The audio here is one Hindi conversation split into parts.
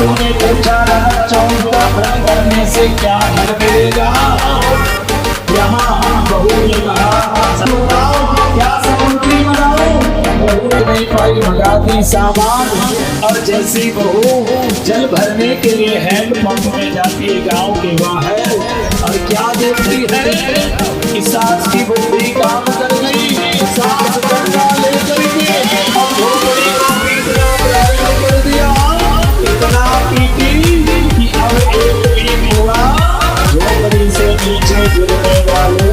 यीशु ने पूछा चौथा व्रत करने से क्या फल मिलेगा? यहाँ बहू ने कहा क्या समुद्री बनाओ? बहू ने पाई भगा दी सामान, और जैसी बहू जल भरने के लिए हैंडपंप में जाती है गांव के बाहर, और क्या देखती है कि सास की बुद्धि काम कर गई। सास गंगा लेकर के और झोपड़ी को कर दिया, इतना पीटी कि अब एक पीट हुआ झोपड़ी से नीचे गिरने वाले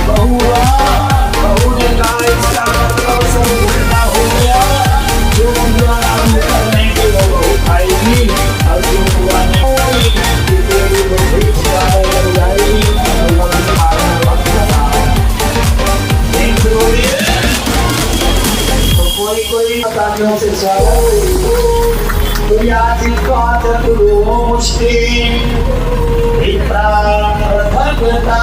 बहू ने कहा इसका मतलब सब उल्टा हो गया। जो बुआ करने की वो बहू खाएगी, और जो बुआ ने कोई तालियों से स्वागत। दुनिया की कादर मुश्ती भगता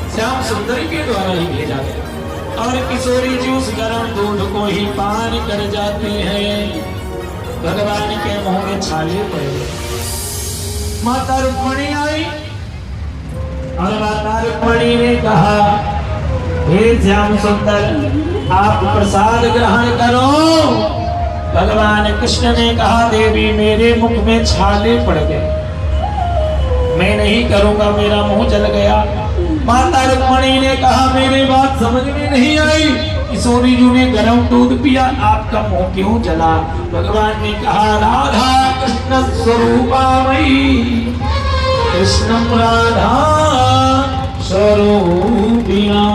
श्याम सुंदरी के द्वारा ही भेजा गया, और किशोरी जी उस गर्म दूध को ही पान कर जाते हैं। भगवान के मुंह में छाले पड़े। माता रुक्मणी आई, और माता रुक्मणी ने कहा हे श्याम सुंदर आप प्रसाद ग्रहण करो। भगवान कृष्ण ने कहा देवी मेरे मुख में छाले पड़ गए, मैं नहीं करूंगा, मेरा मुंह जल गया। माता रुक्मणी ने कहा मेरी बात समझ में नहीं आई, किशोरी जी ने गर्म दूध पिया, आपका मुंह क्यों जला? भगवान ने कहा राधा कृष्ण स्वरूपामयी, कृष्ण राधा स्वरूपिणा।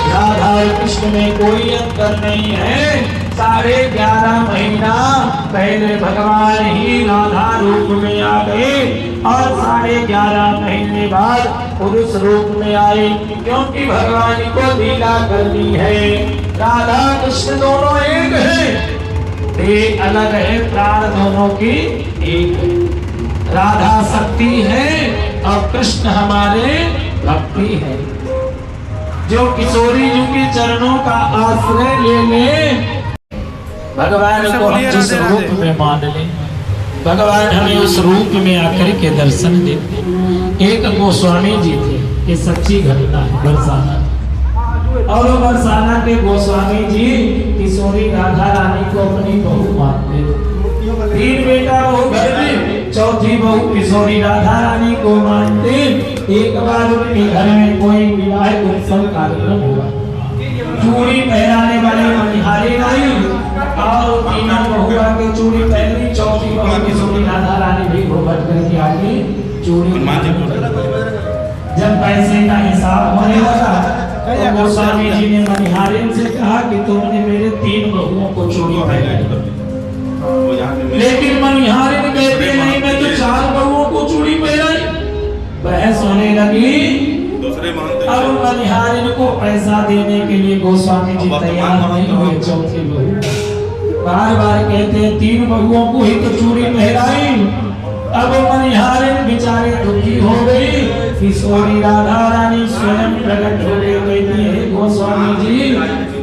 राधा कृष्ण में कोई अंतर नहीं है। 11.5 महीना पहले भगवान ही राधा रूप में आ गए, और 11.5 महीने बाद पुरुष रूप में आए, क्योंकि भगवान को लीला करनी है। राधा कृष्ण दोनों एक है, देह अलग है, प्राण दोनों की एक है। राधा शक्ति है और कृष्ण हमारे भक्ति है। जो किशोरी जी के चरणों का आश्रय ले ले, भगवान को हम जिस रूप में मान लें, भगवान हमें उस रूप में आकर के दर्शन देते। एक गोस्वामी जी थे, ये सच्ची घटना है, बरसाना। और वो बरसाना के गोस्वामी जी किशोरी राधा रानी को अपनी बहू मानते थे। 3 बेटा बहू घर में, चौथी बहू किशोरी राधा रानी को मानते। एक बार उनके घर में कोई विवाह उत्सव कार्यक्रम हुआ, चूड़ी पहनाने वाले मनिहारी नहीं, और 3 बहुआ के चूड़ी पहनी, चौथी बहू किशोरी राधा रानी भी घूमट करके आगे चूड़ी। जब पैसे का हिसाब होने लगा तो गोस्वामी जी ने मनिहारिन से कहा कि तुमने मेरे 3 बहुओं को चूड़ी पहनाई, लेकिन मनिहारिन कहते नहीं, मैं तो 4 बहुओं को चूड़ी पहनाई। बहस होने लगी। अब मनिहारिन को पैसा देने के लिए गोस्वामी जी तैयार नहीं हुए। चौथी बहू बार बार कहते 3 बहुओं को ही तो चूड़ी पहनाई। अब मनिहारिन बेचारे दुखी हो गई। किशोरी राधा रानी स्वयं प्रकट हो गई, कहती है गोस्वामी जी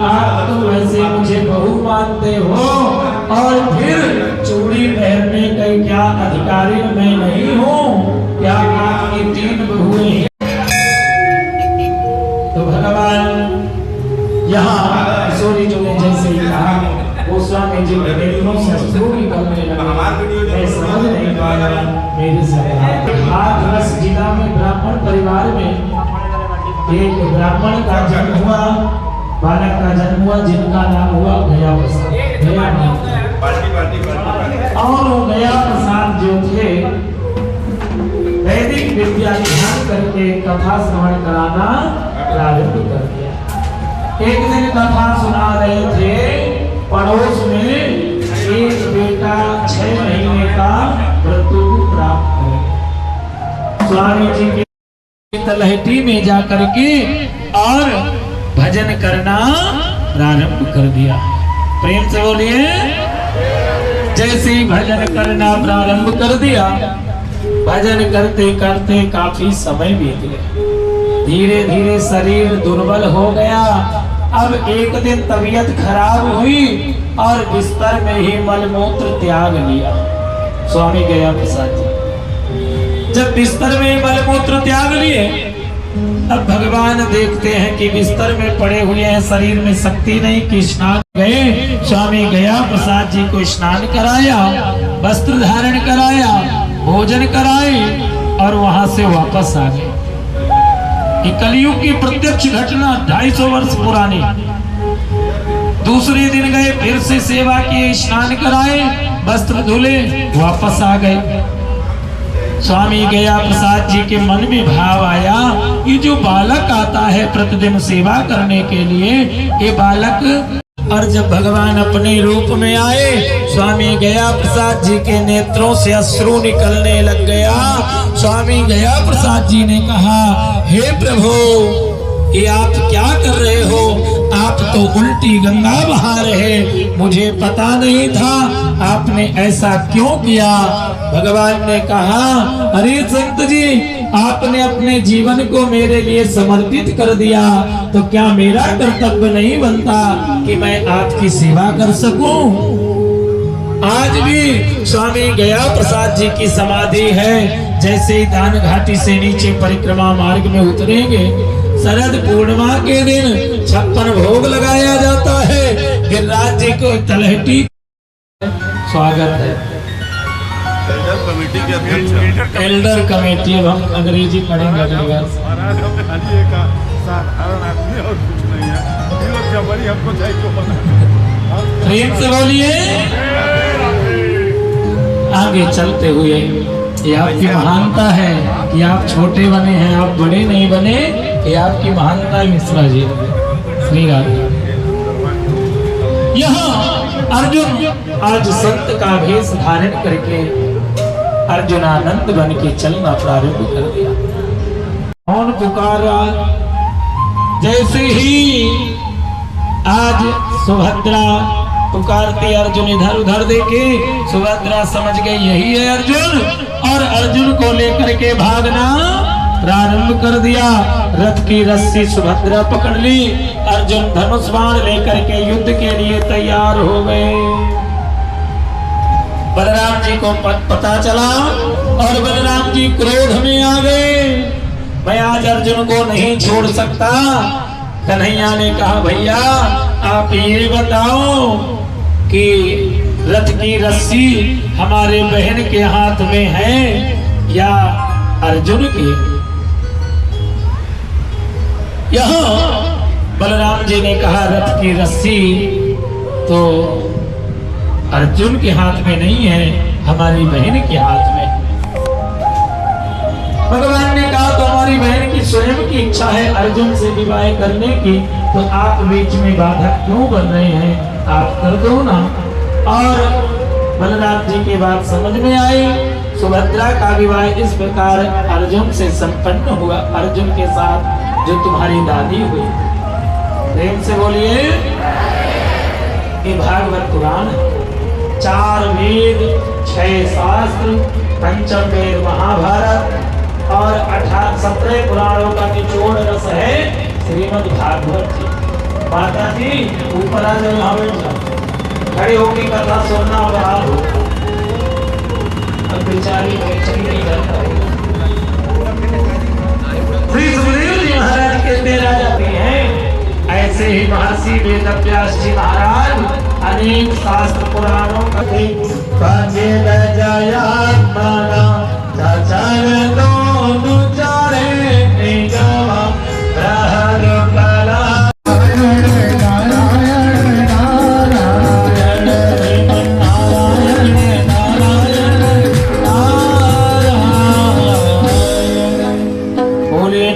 आप तो वैसे मुझे बहू मानते हो, और फिर चूड़ी पहनने का क्या अधिकारी मैं नहीं हूँ? क्या आपकी 3 बहुएं हैं? तो भगवान यहाँ किशोरी जी ने जैसे ही कहा, गोस्वामी जी के नेत्रों से अश्रु निकलने लगे। मैं समझ नहीं पाया मेरे से। आज रस जिला में ब्राह्मण परिवार में एक ब्राह्मण का जन्म हुआ, बालक का जन्म हुआ, जिनका नाम हुआ गया प्रसाद। और वो गया प्रसाद जो थे, वैदिक विद्या ध्यान करके कथा श्रवण कराना प्रारंभ कर दिया। एक दिन कथा सुना रहे थे, पड़ोस में एक बेटा 6 महीने का मृत्यु प्राप्त है। स्वामी जी की तलहटी में जाकर के और भजन करना प्रारंभ कर दिया। प्रेम से बोलिए। जैसे ही भजन करना प्रारंभ कर दिया, भजन करते करते काफी समय बीत गया। धीरे धीरे शरीर दुर्बल हो गया। अब एक दिन तबीयत खराब हुई और बिस्तर में ही मलमूत्र त्याग लिया स्वामी गया प्रसाद जी। जब बिस्तर में मलमूत्र त्याग लिए, अब भगवान देखते हैं कि बिस्तर में पड़े हुए हैं, शरीर में शक्ति नहीं कि स्नान गए। स्वामी गया प्रसाद जी को स्नान कराया, वस्त्र धारण कराया, भोजन कराए और वहां से वापस आ गए। कलियुग की प्रत्यक्ष घटना 250 वर्ष पुरानी। दूसरे दिन गए, फिर से सेवा किए, स्नान कराए, वस्त्र धुले, वापस आ गए। स्वामी गया प्रसाद जी के मन में भाव आया, ये जो बालक आता है प्रतिदिन सेवा करने के लिए, ये बालक। और जब भगवान अपने रूप में आए, स्वामी गया प्रसाद जी के नेत्रों से अश्रु निकलने लग गया। स्वामी गया प्रसाद जी ने कहा, हे प्रभु, ये आप क्या कर रहे हो? आप तो उल्टी गंगा बहा रहे, मुझे पता नहीं था, आपने ऐसा क्यों किया? भगवान ने कहा, अरे संत जी, आपने अपने जीवन को मेरे लिए समर्पित कर दिया, तो क्या मेरा कर्तव्य नहीं बनता कि मैं आपकी सेवा कर सकूं? आज भी स्वामी गया प्रसाद जी की समाधि है। जैसे ही दान घाटी से नीचे परिक्रमा मार्ग में उतरेंगे, शरद पूर्णिमा के दिन 56 भोग लगाया जाता है। गिरिराज जी को तलहटी स्वागत है। एल्डर कमेटी के अध्यक्ष, एल्डर कमेटी। अब हम अंग्रेजी पढ़ेंगे अगली बार। खाली एक साधारण आदमी और कुछ नहीं है। ये लोग जबरी हमको चाहिए। प्रेम से बोलिए। आगे चलते हुए, ये आपकी महानता है कि आप छोटे बने हैं, आप बड़े नहीं बने, ये आपकी महानता है मिश्रा जी। श्री राधे। यहाँ अर्जुन आज संत का भेष धारण करके अर्जुनानंद बन के चलना प्रारंभ कर दिया। कौन पुकारा? जैसे ही आज सुभद्रा पुकारती, अर्जुन इधर उधर देखे, सुभद्रा समझ गई यही है अर्जुन, और अर्जुन को लेकर के भागना प्रारंभ कर दिया। रथ की रस्सी सुभद्रा पकड़ ली, अर्जुन धनुष बाण लेकर के युद्ध के लिए तैयार हो गए। बलराम जी को पता चला और बलराम जी क्रोध में आ गए। मैं आज अर्जुन को नहीं छोड़ सकता। कन्हैया ने कहा भैया आप ये बताओ कि रथ की रस्सी हमारे बहन के हाथ में है या अर्जुन के। यहाँ बलराम जी ने कहा रथ की रस्सी तो अर्जुन के हाथ में नहीं है, हमारी बहन के हाथ में। भगवान ने कहा तो हमारी बहन की स्वयं की इच्छा है अर्जुन से विवाह करने की, तो आप बीच में बाधक क्यों बन रहे हैं, आप कर दो ना। और बलराम जी की बात समझ में आई। सुभद्रा का विवाह इस प्रकार अर्जुन से संपन्न हुआ, अर्जुन के साथ जो तुम्हारी दादी हुई। प्रेम से बोलिए। ये भागवत पुराण है। 4 वेद 6 शास्त्र, पंचम वेद महाभारत और 17 पुराणों का निचोड़ रस है श्रीमद् भागवत जी। माता जी ऊपर आ जाओ, यहाँ बैठ जाओ, खड़े होकर कथा सुनना बहाल हो। अब बेचारी चली नहीं जाता। श्री सुखदेव जी महाराज कहते राजा भी हैं, ऐसे ही महर्षि वेदव्यास जी महाराज अनेक शास्त्र पुराणों का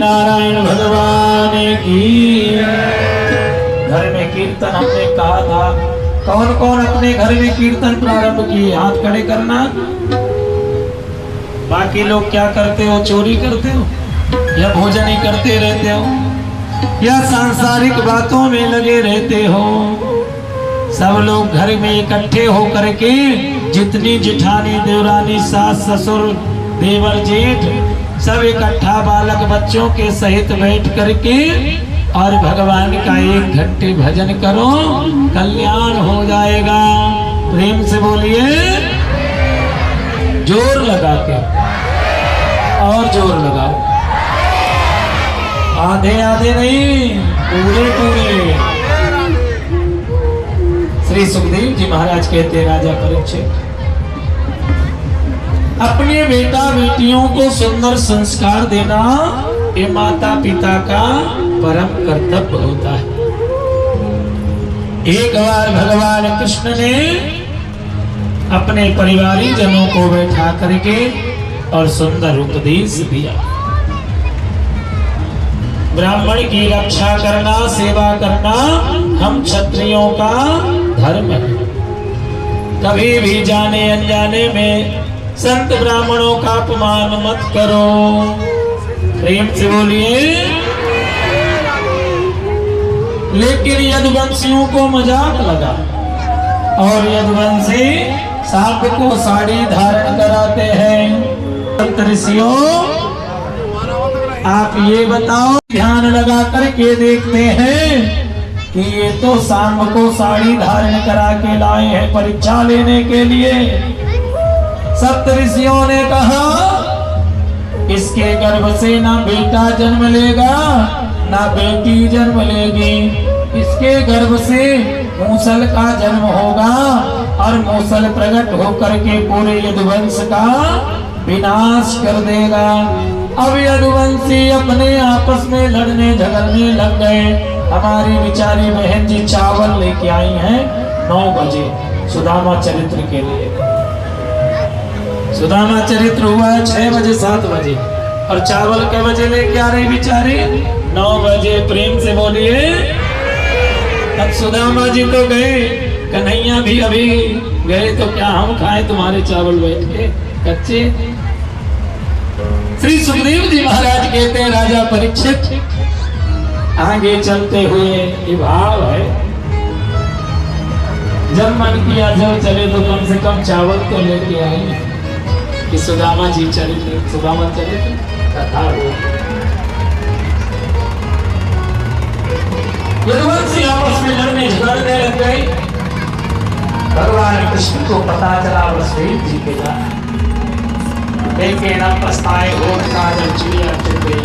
नारायण भगवान की। घर में कीर्तन हमने कहा था, कौन कौन अपने घर में कीर्तन प्रारंभ किए, हाथ खड़े करना। बाकी लोग क्या करते हो, चोरी करते हो या भोजन ही करते रहते हो या सांसारिक बातों में लगे रहते हो। सब लोग घर में इकट्ठे हो करके जितनी जिठानी देवरानी सास ससुर देवर जेठ सब इकट्ठा बालक बच्चों के सहित बैठ करके और भगवान का 1 घंटे भजन करो, कल्याण हो जाएगा। प्रेम से बोलिए, जोर लगा के और जोर लगाओ, आधे आधे नहीं, पूरे पूरे। श्री सुखदेव जी महाराज कहते राजा परीक्षित अपने बेटा बेटियों को सुंदर संस्कार देना ये माता पिता का परम कर्तव्य होता है। एक बार भगवान कृष्ण ने अपने परिवारी जनों को बैठा करके और सुंदर उपदेश दिया। ब्राह्मण की रक्षा करना, सेवा करना हम क्षत्रियों का धर्म है। कभी भी जाने अनजाने में संत ब्राह्मणों का अपमान मत करो। प्रेम से बोलिए। लेकिन यदुवंशियों को मजाक लगा और यदुवंशी सांप को साड़ी धारण कराते हैं। संत ऋषियों आप ये बताओ, ध्यान लगा करके देखते हैं कि ये तो सांप को साड़ी धारण करा के लाए हैं परीक्षा लेने के लिए। सप्त ऋषियों ने कहा इसके गर्भ से ना बेटा जन्म लेगा ना बेटी जन्म लेगी, इसके गर्भ से मूसल का जन्म होगा और मूसल प्रकट होकर के पूरे यदुवंश का विनाश कर देगा। अब यदुवंशी अपने आपस में लड़ने झगड़ने लग गए। हमारी बेचारी बहन जी चावल लेके आई हैं 9 बजे सुदामा चरित्र के लिए। सुदामा चरित्र हुआ है 6 बजे 7 बजे और चावल के बजे लेके आ रही बेचारी 9 बजे। प्रेम से बोलिए। अब सुदामा जी तो गए, कन्हैया भी अभी गए, तो क्या हम खाएं तुम्हारे चावल बैठ के कच्चे। श्री सुखदेव जी महाराज कहते हैं राजा परीक्षित आगे चलते हुए ये भाव है, जब मन किया जब चले तो कम से कम चावल तो लेके आए कि सुदामा जी चरित्र, सुदामा चरित्र कथा हो। यदुवंशी आपस में लड़ने झगड़ने लग गए। भगवान कृष्ण को पता चला वसुदेव जी के जाना, लेकिन अब पछताए हो काजल चिड़िया चुग गई।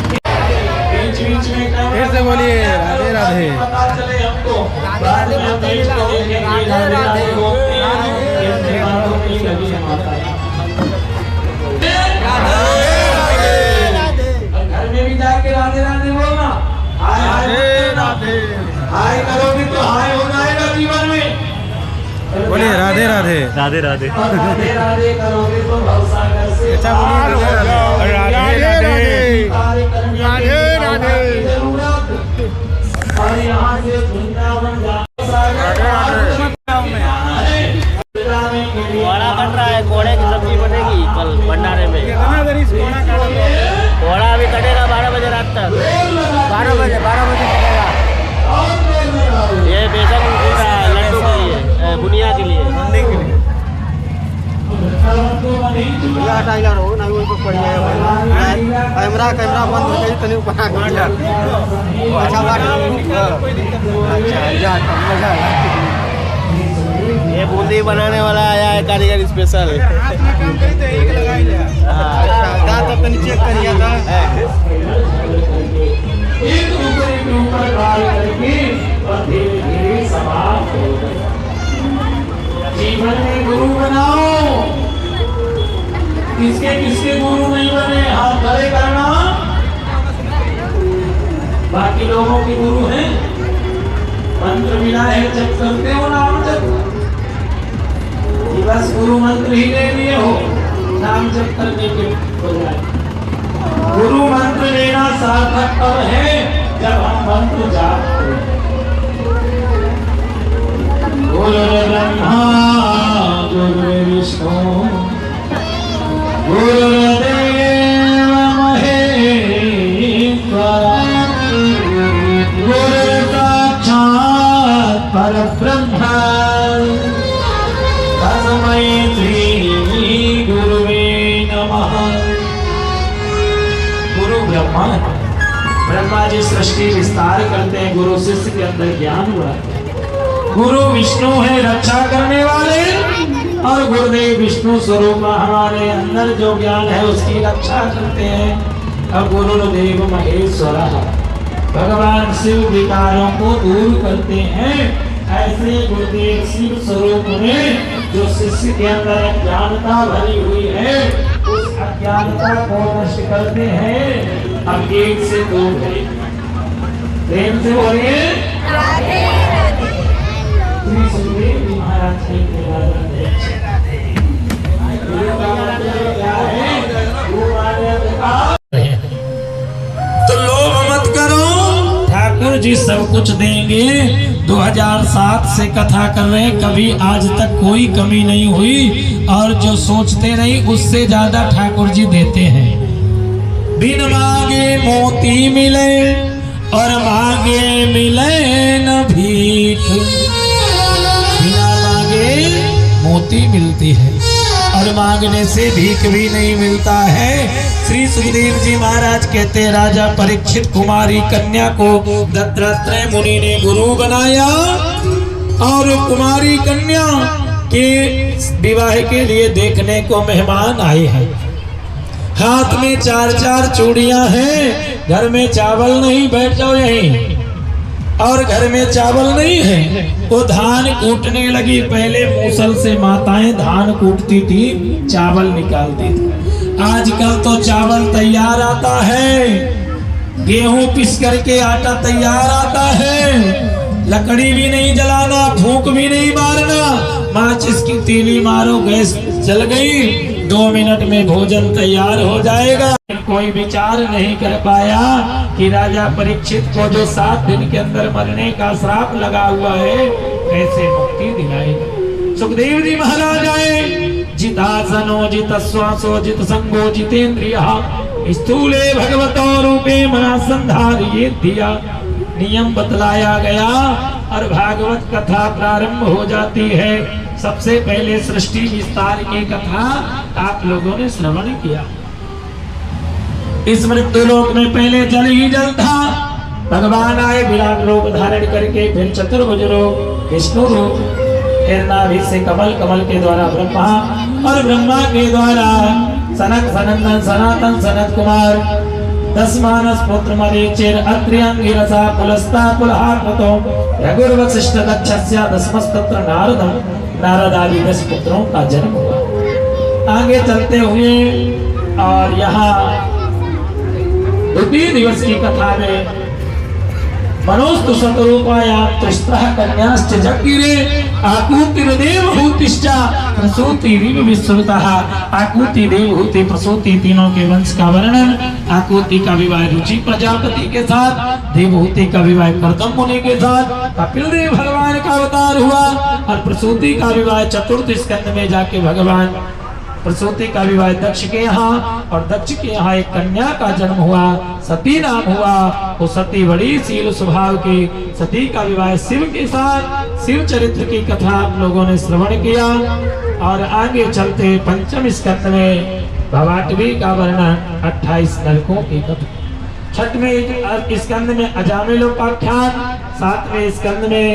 बीच में फिर से बोलिए राधे राधे। पता चले हमको बाद में हम देख के देखेंगे राधे राधे बोलते हैं ये त्योहारों की लगी है माता। घर में भी जाके राधे राधे बोलना, हाय हाय राधे, हाय करोगे तो हाय हो जाएगा जीवन में। बोलिए राधे राधे। राधे राधे। राधे राधे करोगे तो भवसागर से अच्छा बोलिए राधे राधे राधे राधे। और यहाँ से वृंदावन घोड़ा बन रहा है, घोड़े की सब्जी बनेगी कल भंडारे में। घोड़ा अभी कटेगा 12 बजे रात तक। 12 बजे कटेगा। ये बेसन भून रहा है लड्डू के लिए, बुनिया के लिए। कैमरा बंद हो गई तनी बना के दिया। अच्छा बात ये बूंदी बनाने वाला आया है कारीगर स्पेशल। तो तनी चेक करिए था। एक ऊपर के ऊपर बाल करके और धीरे धीरे समाप्त हो गए। जीवन में गुरु बनाओ, किसके किसके गुरु नहीं बने हाथ खड़े करना। बाकी लोगों के गुरु हैं, मंत्र मिला है जब करते हो नाम जप, बस गुरु मंत्र ही ले लिए हो नाम जप करने के बजाय। गुरु मंत्र लेना सार्थक तब है जब हम मंत्र जापते हैं। गुरुर्ब्रह्मा गुरुर्विष्णु गुरुर्देव महेश्वरा गुरु साक्षात् परब्रह्म तस्मै श्री गुरुवे नमः। गुरु ब्रह्मा, ब्रह्मा जी सृष्टि विस्तार करते हैं, गुरु शिष्य के अंदर ज्ञान बढ़ाते हैं। गुरु विष्णु है रक्षा करने वाले और गुरुदेव विष्णु स्वरूप हमारे अंदर जो ज्ञान है उसकी रक्षा करते हैं। अब गुरुदेव महेश्वर भगवान शिव विकारों को दूर करते हैं। ऐसे गुरुदेव शिव स्वरूप में जो शिष्य के अंदर अज्ञानता भरी हुई है उस अज्ञानता को नष्ट करते हैं। अब एक से दो प्रेम से बोलिए श्री सुखदेव जी महाराज जी के तो लोभ मत करो, ठाकुर जी सब कुछ देंगे। 2007 से कथा कर रहे हैं, कभी आज तक कोई कमी नहीं हुई और जो सोचते नहीं उससे ज्यादा ठाकुर जी देते हैं। बिन मांगे मोती मिले और मांगे मिले न भीख। बिना मांगे मोती मिलती है और मांगने से भीख भी नहीं मिलता है। श्री सुखदेव जी महाराज कहते हैं राजा परीक्षित कुमारी कन्या को दत्तात्रेय मुनि ने गुरु बनाया और कुमारी कन्या के विवाह के लिए देखने को मेहमान आए हैं। हाथ में 4-4 चूड़ियां हैं, घर में चावल नहीं, बैठ जाओ यहीं। और घर में चावल नहीं है, वो धान कूटने लगी। पहले मूसल से माताएं धान कूटती थी, चावल निकालती थी। आजकल तो चावल तैयार आता है, गेहूं पिस करके आटा तैयार आता है। लकड़ी भी नहीं जलाना, फूंक भी नहीं मारना, माचिस की तीली मारो, गैस जल गई, 2 मिनट में भोजन तैयार हो जाएगा। कोई विचार नहीं कर पाया कि राजा परीक्षित को जो 7 दिन के अंदर मरने का श्राप लगा हुआ है कैसे मुक्ति दिलाएगा। सुखदेव जी महाराज आए, जितासनो जित श्वासो जित संगो जितेन्द्रियः स्थूले भगवतो रूपे मना संधारिये दिया। नियम बतलाया गया और भागवत कथा प्रारंभ हो जाती है। सबसे पहले सृष्टि विस्तार की कथा आप लोगों ने श्रवण किया। इस मृत्युलोक में पहले जल ही जल था, भगवान आए विराट रूप धारण करके, फिर चतुर्भुज रूप, विष्णु रूप, फिर नाभि से कमल, कमल के द्वारा ब्रह्मा और ब्रह्मा के द्वारा सनक सनंदन सनातन सनत कुमार 10 मानस पुत्र मरीचिर अत्रियंगिरसा पुलस्ता पुलहाकृतो रघुर्वशिष्ठ दक्षस्य 10मस्तत्र नारदम नारद आदि 10 पुत्रों का जन्म हुआ। आगे चलते हुए और यहाँ 2 दिवस की कथा में मनोस्तु शतरूपायां त्रिस्त्रः कन्याश्च जज्ञिरे आकूतिर्देव भूतिश्च प्रसूति रिव विश्रुतः। आकूति देवहूति प्रसूति तीनों के वंश का वर्णन। आकूति का विवाह रुचि प्रजापति के साथ, देवहूति का विवाह कर्दम मुनि के साथ, कपिल देव भगवान का अवतार हुआ और प्रसूति का विवाह चतुर्थ स्कंद में जाके भगवान प्रसूति का विवाह दक्ष के यहाँ और दक्ष के यहाँ एक कन्या का जन्म हुआ, सती नाम हुआ। वो सती बड़ी शील स्वभाव की, सती का विवाह शिव के साथ, शिव चरित्र की कथा आप लोगों ने श्रवण किया। और आगे चलते पंचम स्कंद में भवाटवी का वर्णन 28 नरकों की कथा। छठवें स्कंद में अजामिलोपाख्यान, 7वें स्कंद में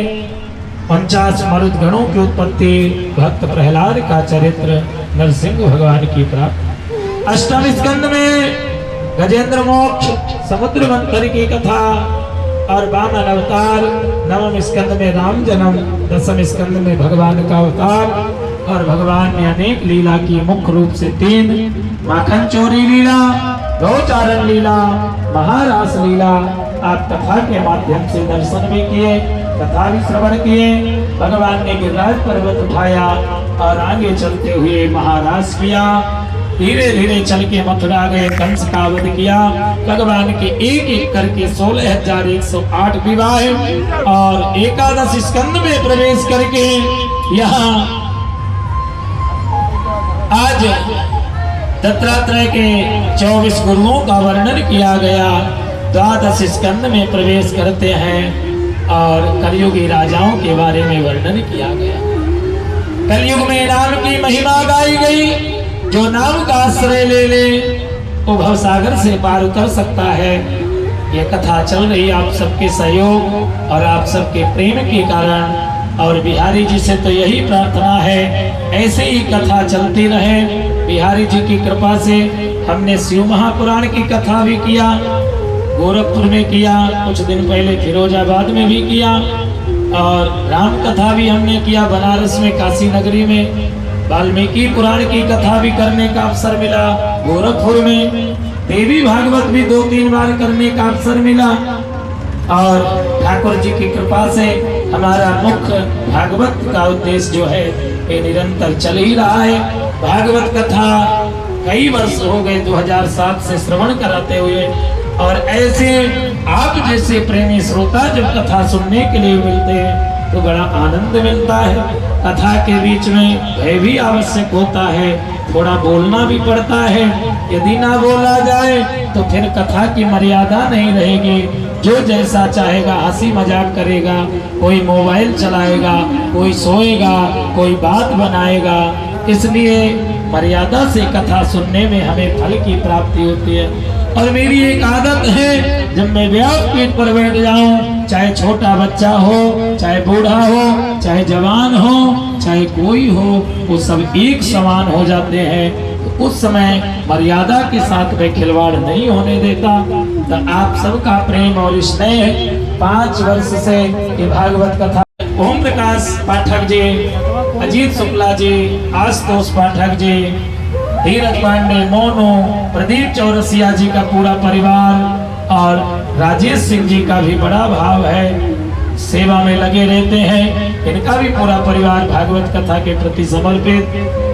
49 मरुद गणों की उत्पत्ति, भक्त प्रहलाद का चरित्र, नरसिंह भगवान की प्राप्ति। 8वें स्कंद में गजेंद्र मोक्ष, समुद्र मंथन की कथा और वामन अवतार। 9वें स्कंद में राम जन्म, 10वें स्कंद में भगवान का अवतार और भगवान ने अनेक लीला की, मुख्य रूप से 3, माखन चोरी लीला, गौचारण लीला, महारास लीला। आप कथा के माध्यम से दर्शन भी किए, कथा भी श्रवण किए। भगवान ने गिरिराज पर्वत उठाया और आगे चलते हुए महारास किया। धीरे धीरे चल के मथुरा गए, कंस का वध किया। भगवान के एक एक करके 16,108 विवाह और 11 स्कंद में प्रवेश करके यहाँ आज दत्तात्रेय के 24 गुरुओं का वर्णन किया गया। 12 स्कंद में प्रवेश करते हैं और कलयुगी राजाओं के बारे में वर्णन किया गया। कलयुग में नाम की महिमा गाई गई। जो नाम का आश्रय ले ले वो भवसागर से पार उतर सकता है। ये कथा चल रही आप सबके सहयोग और आप सबके प्रेम के कारण, और बिहारी जी से तो यही प्रार्थना है ऐसे ही कथा चलती रहे। बिहारी जी की कृपा से हमने शिव महापुराण की कथा भी किया, गोरखपुर में किया, कुछ दिन पहले फिरोजाबाद में भी किया, और राम कथा भी हमने किया बनारस में, काशी नगरी में। वाल्मीकि पुराण की कथा भी करने का अवसर मिला गोरखपुर में। देवी भागवत भी 2-3 बार करने का अवसर मिला। और ठाकुर जी की कृपा से हमारा मुख्य भागवत का उद्देश्य जो है ये निरंतर चल ही रहा है। भागवत कथा कई वर्ष हो गए 2007 से श्रवण कराते हुए, और ऐसे आप जैसे प्रेमी श्रोता जब कथा सुनने के लिए मिलते हैं तो बड़ा आनंद मिलता है। कथा के बीच में भय भी आवश्यक होता है, थोड़ा बोलना भी पड़ता है। यदि ना बोला जाए तो फिर कथा की मर्यादा नहीं रहेगी। जो जैसा चाहेगा हंसी मजाक करेगा, कोई मोबाइल चलाएगा, कोई सोएगा, कोई बात बनाएगा। इसलिए मर्यादा से कथा सुनने में हमें फल की प्राप्ति होती है। और मेरी एक आदत है, जब मैं व्यासपीठ पर बैठ जाऊं, चाहे छोटा बच्चा हो, चाहे बूढ़ा हो, चाहे जवान हो, चाहे कोई हो, वो सब एक समान हो जाते हैं। तो उस समय मर्यादा के साथ में खिलवाड़ नहीं होने देता। तो आप सबका प्रेम और स्नेह 5 वर्ष से ये भागवत कथा, ओम प्रकाश पाठक जी, अजीत शुक्ला जी, आशुतोष पाठक जी, धीरज पांडे, मोनू, प्रदीप चौरसिया जी का पूरा परिवार और राजेश सिंह जी का भी बड़ा भाव है, सेवा में लगे रहते हैं। इनका भी पूरा परिवार भागवत कथा के प्रति समर्पित,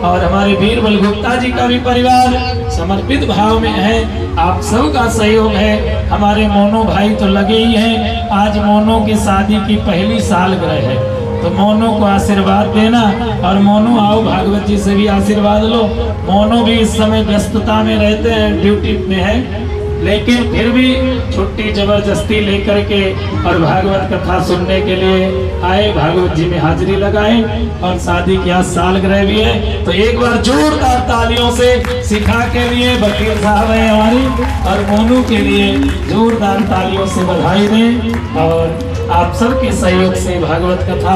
और हमारे बीरबल गुप्ता जी का भी परिवार समर्पित भाव में है। आप सबका सहयोग है। हमारे मोनू भाई तो लगे ही हैं। आज मोनू की शादी की पहली सालगिरह है, तो मोनू को आशीर्वाद देना। और मोनू आओ, भागवत जी से भी आशीर्वाद लो। मोनू भी इस समय व्यस्तता में रहते हैं, ड्यूटी में है, लेकिन फिर भी छुट्टी जबरदस्ती लेकर के और भागवत कथा सुनने के लिए आए, भागवत जी में हाजिरी लगाए। और शादी की आज सालगिरह भी है, तो एक बार जोरदार तालियों से शिखा के लिए, वकील साहब है हमारी, और मोनू के लिए जोरदार तालियों से बधाई दें। और आप सबके सहयोग से भागवत कथा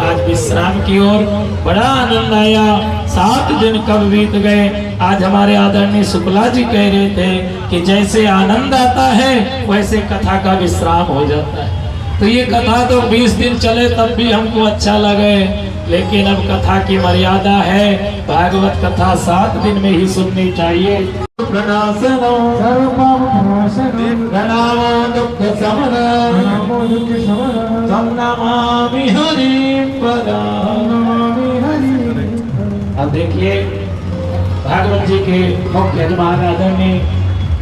आज विश्राम की ओर बड़ा आनंद आया। 7 दिन कब बीत गए। आज हमारे आदरणीय शुक्ला जी कह रहे थे कि जैसे आनंद आता है वैसे कथा का विश्राम हो जाता है। तो ये कथा तो 20 दिन चले तब भी हमको अच्छा लगे, लेकिन अब कथा की मर्यादा है। भागवत कथा 7 दिन में ही सुननी चाहिए। प्रणासनो प्रणामो दुःख शमनम तं नमामि हरिं पदम्। अब देखिए भागवत जी के मुख्य यजमान आदरणीय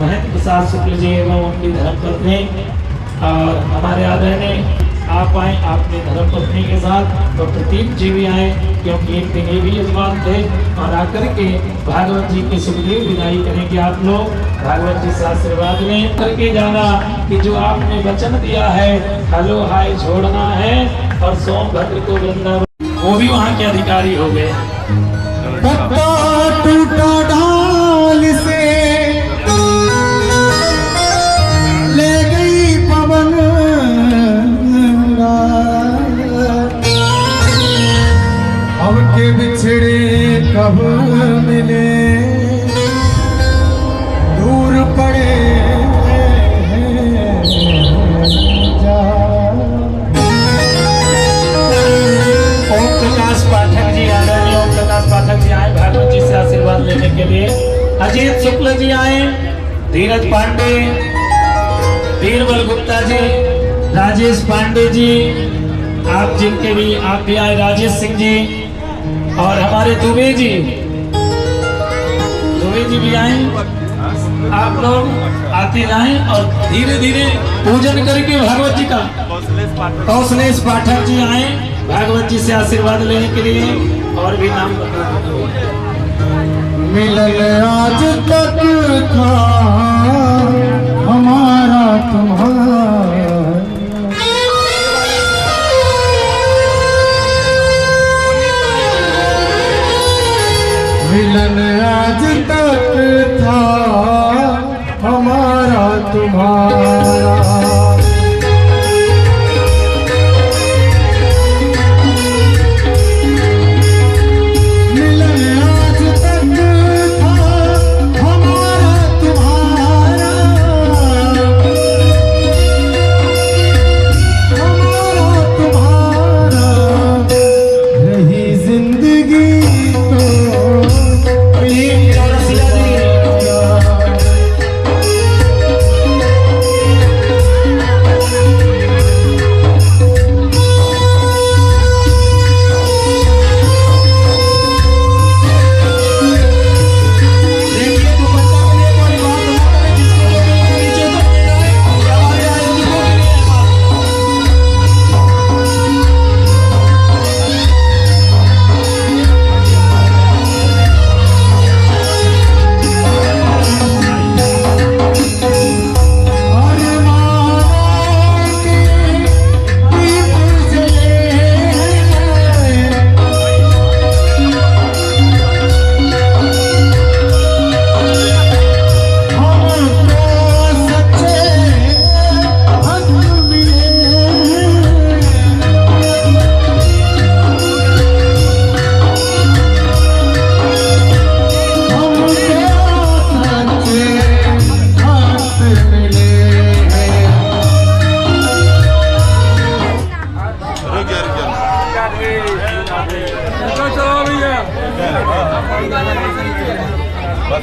महेंद्र प्रसाद शुक्ल जी एवं उनकी धर्मपत्नी और हमारे आदरणीय आप आए अपने धर्मपत्नी के साथ, तो प्रतीक जी भी आए क्योंकि एक दिन ये भी यजमान थे। और आकर के भागवत जी की सुखदेव विदाई करेंगे। आप लोग भागवत जी से आशीर्वाद लें करके जाना कि जो आपने वचन दिया है हलो हाय छोड़ना है और सोमभद्र को वृंदावन, वो भी वहाँ के अधिकारी हो गए। पत्ता टूटा डाल से ले गई पवन, अब के बिछड़े कब मिले दूर पड़े जा। ओम प्रकाश पाठक जी आदरणीय ओम प्रकाश पाठक जी आए भागवत जी से आशीर्वाद लेने के लिए। अजीत शुक्ल जी आए, धीरज पांडे, बीरबल गुप्ता जी, राजेश पांडे जी, आप जिनके भी आप भी आए, राजेश सिंह जी और हमारे दुबे जी भी आए। आप लोग आते जाएं और धीरे धीरे पूजन करके भागवत जी का। कौशलेश पाठक जी आए भागवत जी से आशीर्वाद लेने के लिए और भी नाम मिलन आज तक था हमारा तुम्हारा, मिलन आज तक था हमारा तुम्हारा।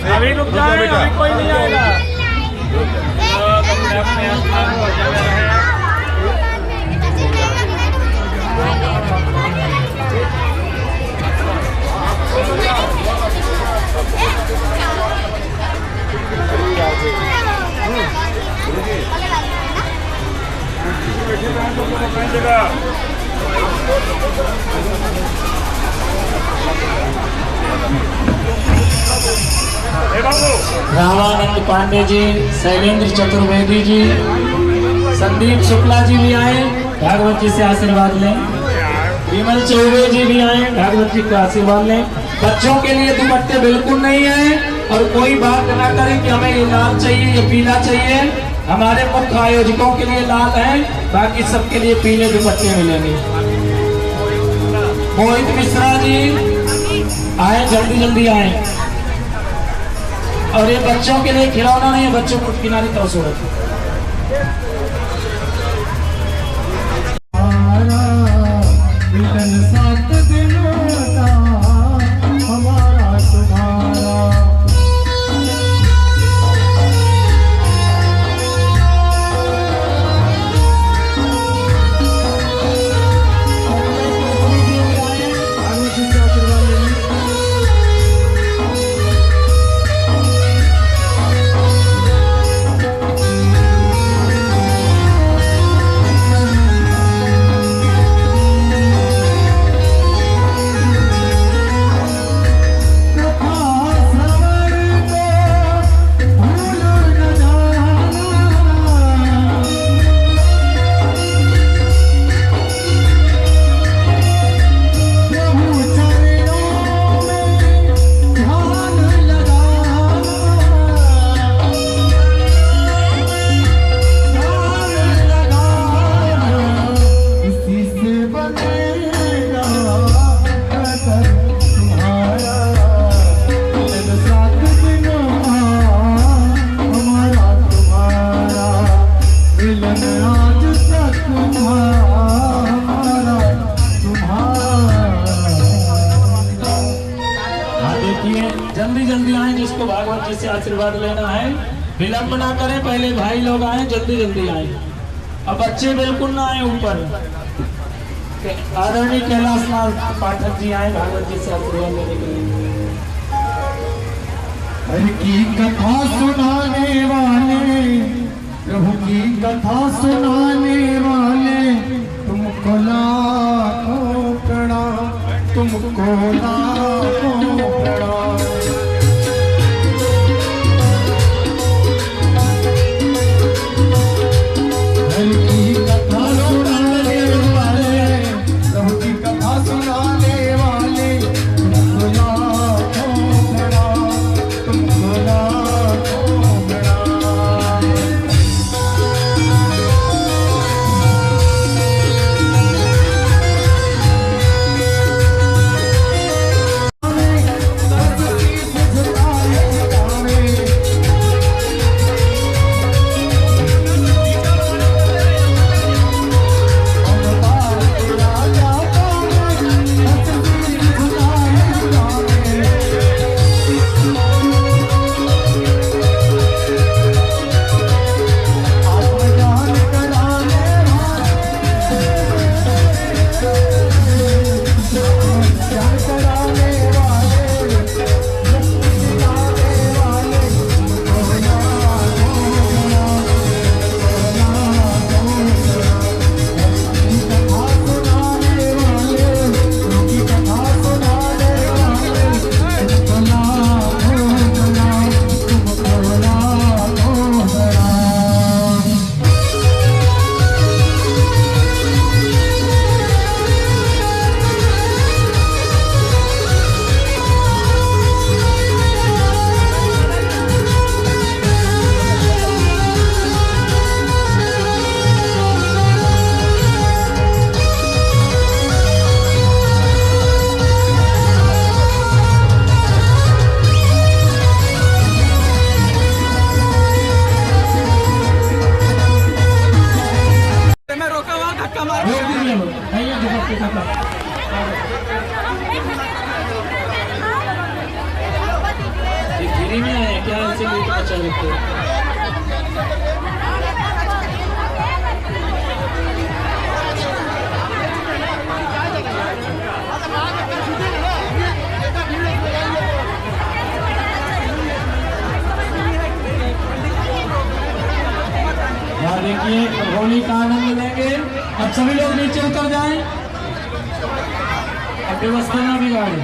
अभी रुक जाए, अभी कोई नहीं आएगा। रामानंद पांडे जी, शैलेंद्र चतुर्वेदी जी, संदीप शुक्ला जी भी आए, भागवत जी से आशीर्वाद लें। विमल चौबे जी भी आए, भागवत जी का आशीर्वाद लें। बच्चों के लिए दुपट्टे बिल्कुल नहीं है और कोई बात ना करें कि हमें ये लाल चाहिए ये पीला चाहिए। हमारे मुख्य आयोजकों के लिए लाल है, बाकी सबके लिए पीले दुपट्टे मिलेंगे। मोहित मिश्रा जी आए, जल्दी जल्दी आए। और ये बच्चों के लिए खिलौना नहीं है, बच्चों को किनारे तरफ से रखो। जल्दी जल्दी आए, जिसको भागवत जी से आशीर्वाद लेना है विलंब ना करें, पहले भाई लोग आए, जल्दी जल्दी आए। अब बच्चे बिल्कुल ना आए ऊपर। आदरणीय कैलाश नाथ पाठक जी आए भागवत जी से आशीर्वाद लेने के लिए। हर की कथा सुनाने वाले, प्रभु की कथा सुनाने वाले, तुमको लाखों प्रणाम, तुमको लाखों प्रणाम। हर की कथा सुनाने वाले, प्रभु की कथा सुनाने वाले, तुमको लाखों प्रणाम, तुमको लाखों प्रणाम। गिरी में है क्या, ऐसे लेट बचा लेते यहाँ देखिए होली का आनंद लेंगे। अब सभी लोग नीचे उतर जाएं, अब व्यवस्था ना बिगाड़े।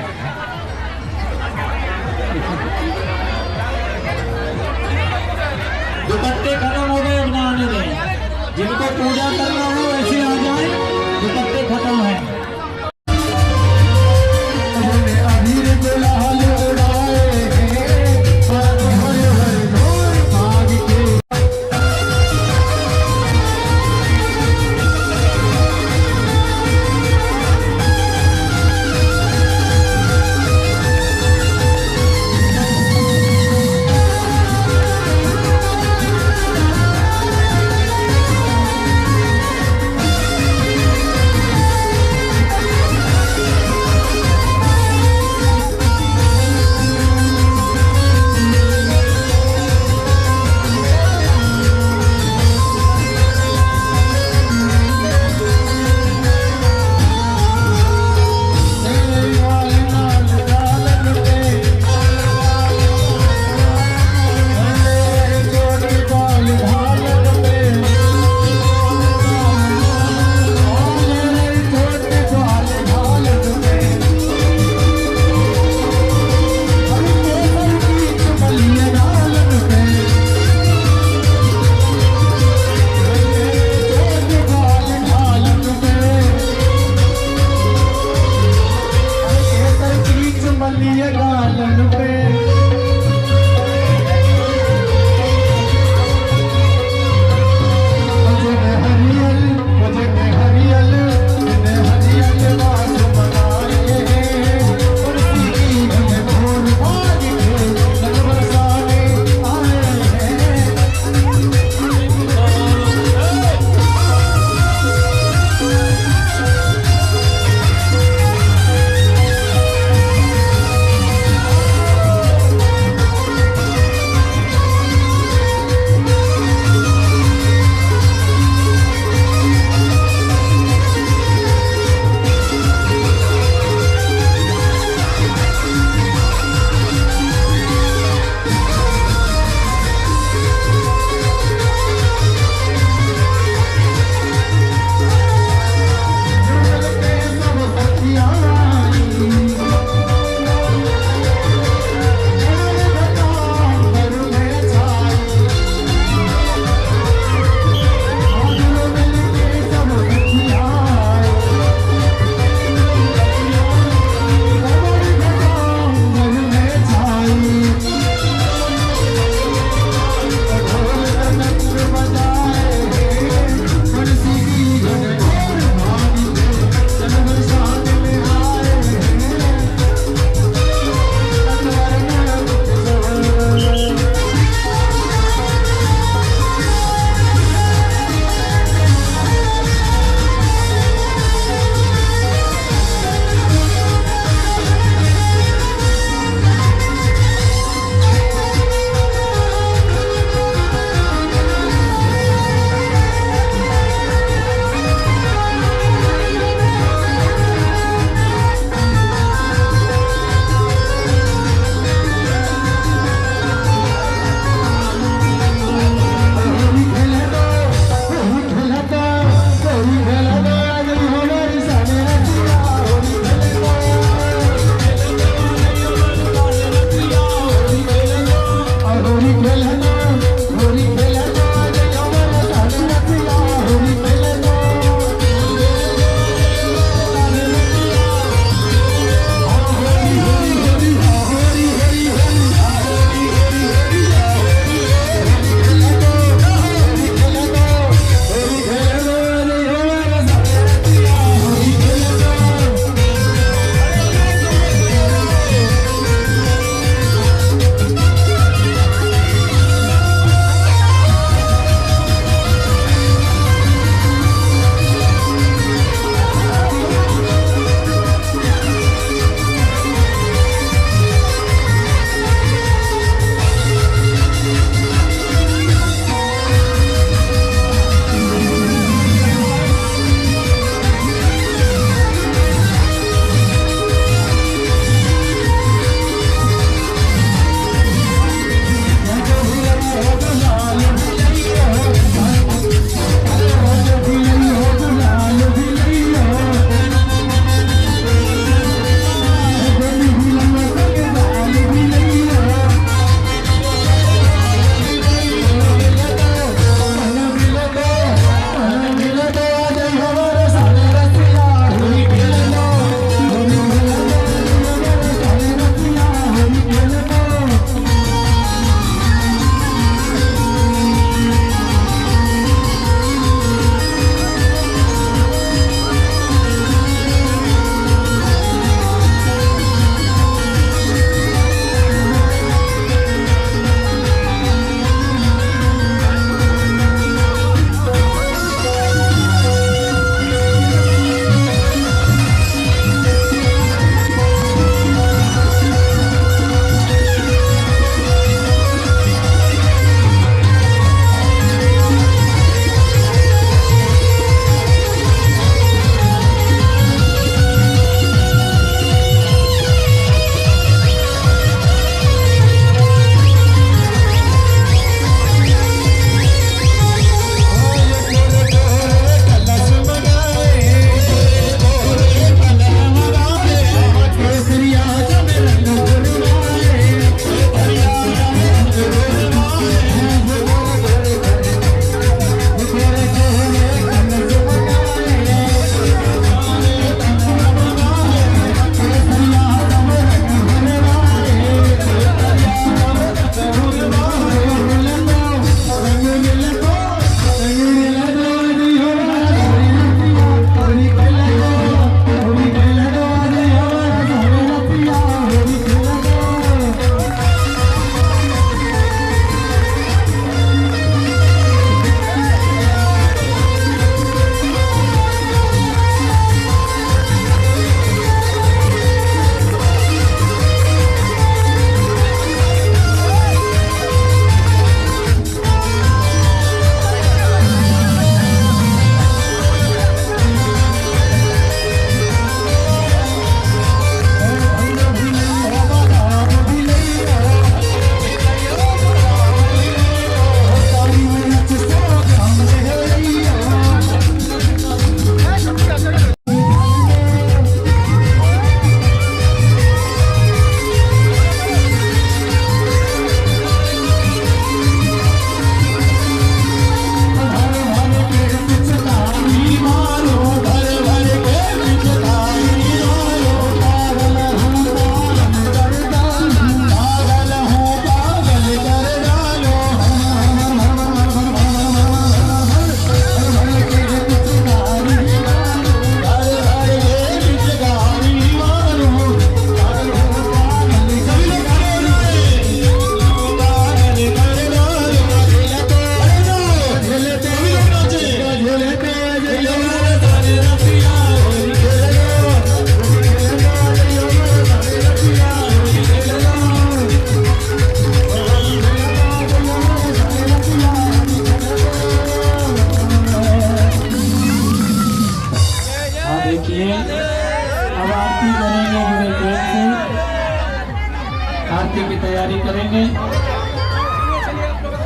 दुपट्टे खत्म हो गए, अब ना आने दें। जिनको पूजा करना हो वैसे आ जाए, दुपट्टे खत्म है।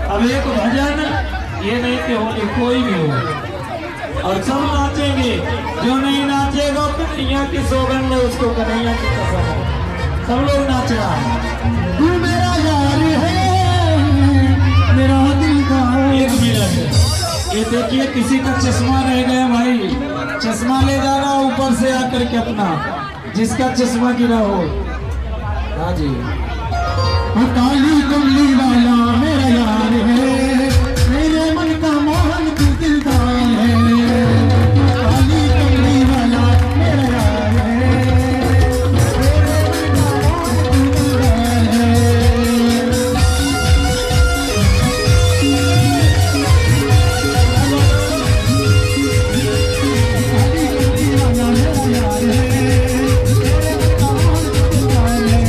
अब एक भजन ये नहीं कि होली कोई भी हो और सब नाचेंगे, जो नहीं नाचेगा कन्हैया की सौगंध है, उसको कन्हैया की कसम है, सब लोग नाचना। तू मेरा यार है, मेरा दिलदार। एक मिनट, ये देखिए किसी का चश्मा रह गया भाई, चश्मा ले जाना ऊपर से आकर के अपना, जिसका चश्मा गिरा हो। हाँ जी, वो काली कमली वाला मेरा यार है, मेरे मन का मोहन तू दिलदार है। काली कमली वाला मेरा यार है, मेरे मन का मोहन तू दिलदार है। काली कमली वाला मेरा यार है, मेरे मन का मोहन तू दिलदार है।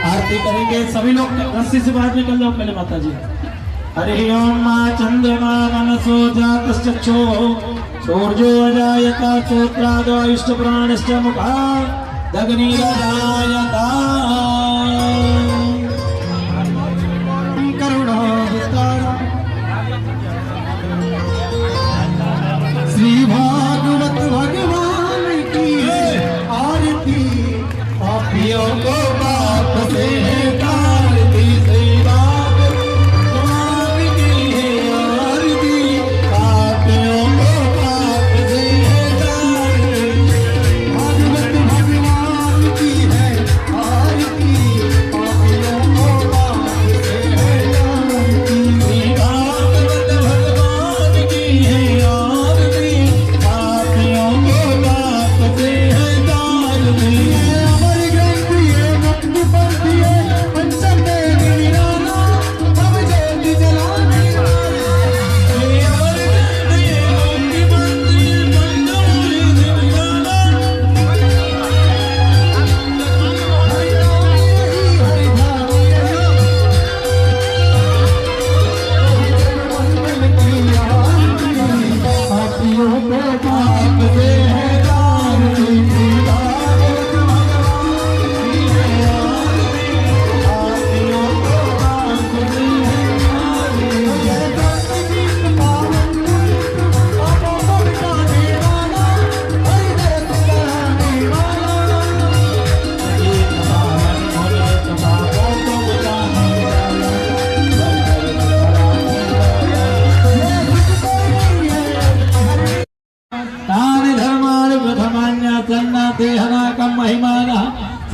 आरती करेंगे सभी लोग, रस्सी से बाहर निकल जाओ पहले माता जी। हरि ओम मां चंद्रमा मनसो जातश्चक्षो सूर्यो अजायता चोत्रादो इष्ट प्राणश्च मुखा दग्निरजायता। श्री भागवत भगवान की आरती, पापियों को पाप से तारती। श्री भगवान की आरती, पापियों को पाप से तारती। भागवत भगवान की है आरती,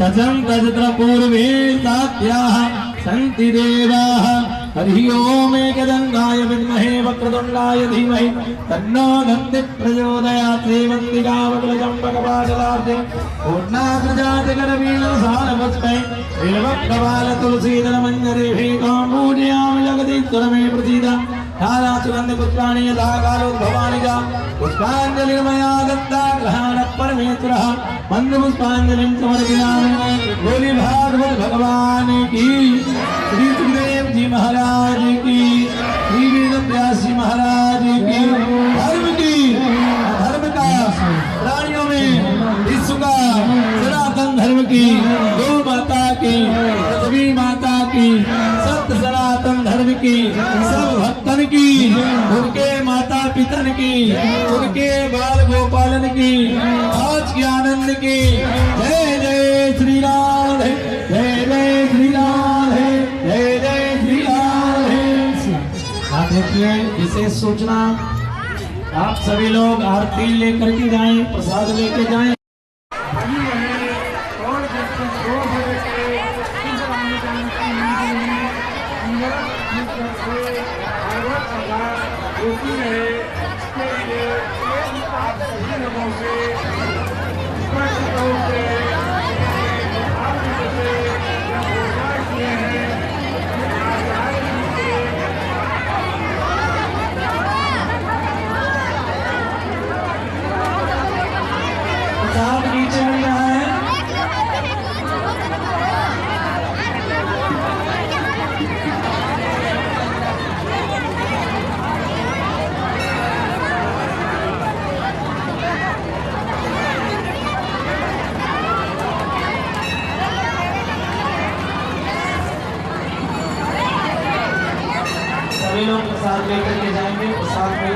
सजं तजत्र पूर्वे सात्याः सन्ति देवाः हरि ओम एकदन्ताय विद्महे वक्रतुण्डाय धीमहि तन्नो दन्ति प्रचोदयात् श्रीवन्दिकावक्लजं भगवाजलाब्धे पूर्णाग्रजातिकरवीणसारवस्मै बिल्वप्रवाल तुलसीदलमञ्जरेभि पूजयामि जगदीश्वरमे प्रसीद धारासुगन्धपुष्पाणि यथा कालोद्भवानि च पुष्पाञ्जलिर्मया दत्ता ग्रहाणः परमेश्वरः मन्दपुष्पाञ्जलिं समर्पयामि। बोली भागवत भगवान की, श्री सुखदेव जी महाराज की, श्री वेदव्यास जी महाराज की। धर्म की, धर्म का प्राणियों में विश्व का सनातन धर्म की, गौ माता की, पृथ्वी माता की, सत्य सनातन धर्म की, सब भक्तन की, उनके माता पितन की, उनके बाल गोपालन की, आज के आनंद की। जय जय श्री राम, जय जय श्री राम, जय जय श्री राम। आप देखिए विशेष सूचना, आप सभी लोग आरती लेकर के जाएं, प्रसाद लेके जाएं। प्रसाद नीचे मिल रहा है। सभी लोग प्रसाद लेकर के जाएंगे। प्रसाद में